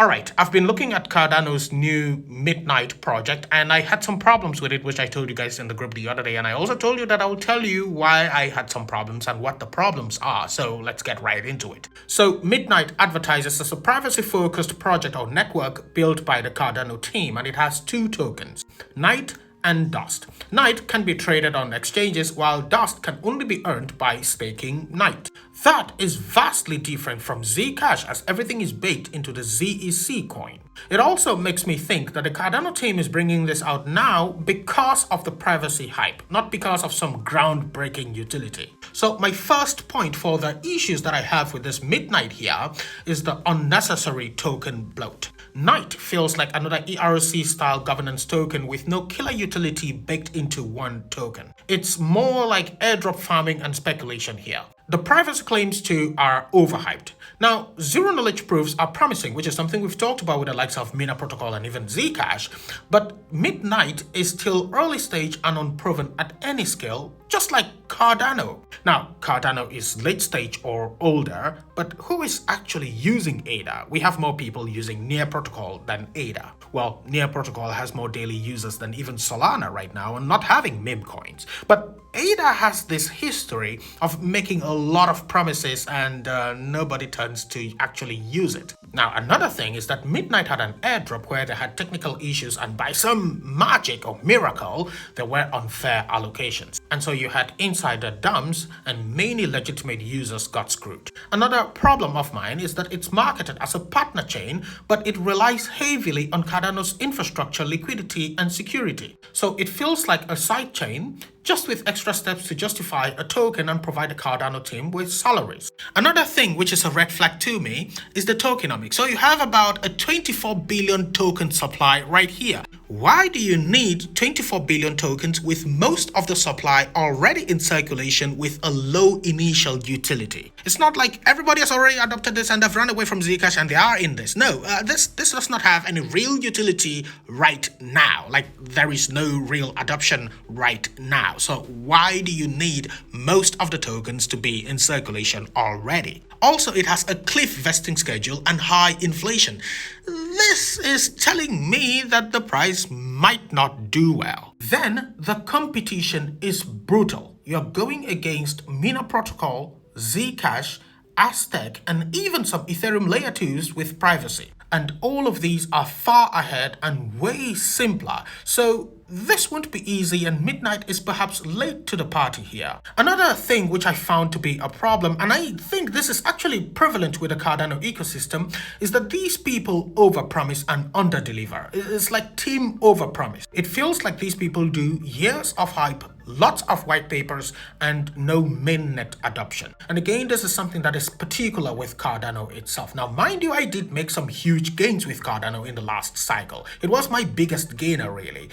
Alright, I've been looking at Cardano's new Midnight project and I had some problems with it, which I told you guys in the group the other day, and I also told you that I will tell you why I had some problems and what the problems are, so let's get right into it. So Midnight advertises as a privacy-focused project or network built by the Cardano team, and it has two tokens, Night and Dust. Night can be traded on exchanges, while Dust can only be earned by staking Night. That is vastly different from Zcash, as everything is baked into the ZEC coin. It also makes me think that the Cardano team is bringing this out now because of the privacy hype, not because of some groundbreaking utility. So my first point for the issues that I have with this Midnight here is the unnecessary token bloat. Night feels like another ERC-style governance token with no killer utility baked into one token. It's more like airdrop farming and speculation here. The privacy claims too are overhyped. Now, zero-knowledge proofs are promising, which is something we've talked about with the likes of Mina Protocol and even Zcash, but Midnight is still early stage and unproven at any scale, just like Cardano. Now, Cardano is late stage or older, but who is actually using ADA? We have more people using Near Protocol than ADA. Well, Near Protocol has more daily users than even Solana right now and not having meme coins. But ADA has this history of making a lot of promises and nobody turns to actually use it. Now, another thing is that Midnight had an airdrop where they had technical issues and by some magic or miracle, there were unfair allocations. And so you had insider dumps and many legitimate users got screwed. Another problem of mine is that it's marketed as a partner chain, but it relies heavily on Cardano's infrastructure, liquidity, and security. So it feels like a side chain, just with extra steps to justify a token and provide a Cardano team with salaries. Another thing which is a red flag to me is the tokenomics. So you have about a 24 billion token supply right here. Why do you need 24 billion tokens with most of the supply already in circulation with a low initial utility? It's not like everybody has already adopted this and they've run away from Zcash and they are in this. No, this does not have any real utility right now. Like, there is no real adoption right now. So why do you need most of the tokens to be in circulation already? Also, it has a cliff vesting schedule and high inflation. This is telling me that the price might not do well. Then the competition is brutal. You're going against Mina Protocol, Zcash, Aztec, and even some Ethereum layer 2s with privacy. And all of these are far ahead and way simpler. So this won't be easy, and Midnight is perhaps late to the party here. Another thing which I found to be a problem, and I think this is actually prevalent with the Cardano ecosystem, is that these people overpromise and underdeliver. It's like team overpromise. It feels like these people do years of hype, lots of white papers, and no mainnet adoption. And again, this is something that is particular with Cardano itself. Now, mind you, I did make some huge gains with Cardano in the last cycle. It was my biggest gainer, really.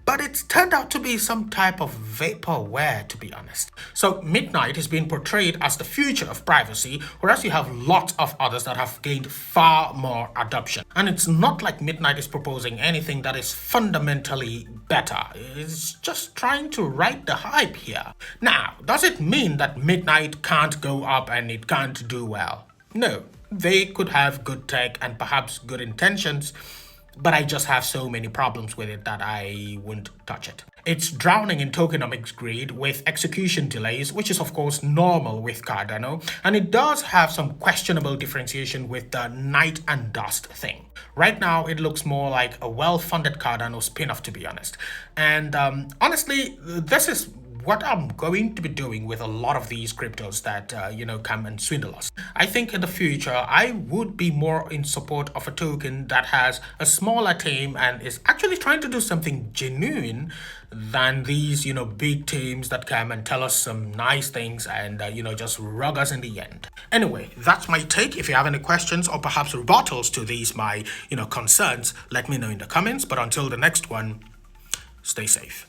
But it's turned out to be some type of vaporware, to be honest. So Midnight is being portrayed as the future of privacy, whereas you have lots of others that have gained far more adoption. And it's not like Midnight is proposing anything that is fundamentally better. It's just trying to ride the hype here. Now, does it mean that Midnight can't go up and it can't do well? No, they could have good tech and perhaps good intentions, but I just have so many problems with it that I wouldn't touch it. It's drowning in tokenomics greed with execution delays, which is of course normal with Cardano, and it does have some questionable differentiation with the Night and Dust thing. Right now, it looks more like a well-funded Cardano spin-off, to be honest. And honestly, this is what I'm going to be doing with a lot of these cryptos that, come and swindle us. I think in the future, I would be more in support of a token that has a smaller team and is actually trying to do something genuine than these, big teams that come and tell us some nice things and, just rug us in the end. Anyway, that's my take. If you have any questions or perhaps rebuttals to these, my, concerns, let me know in the comments. But until the next one, stay safe.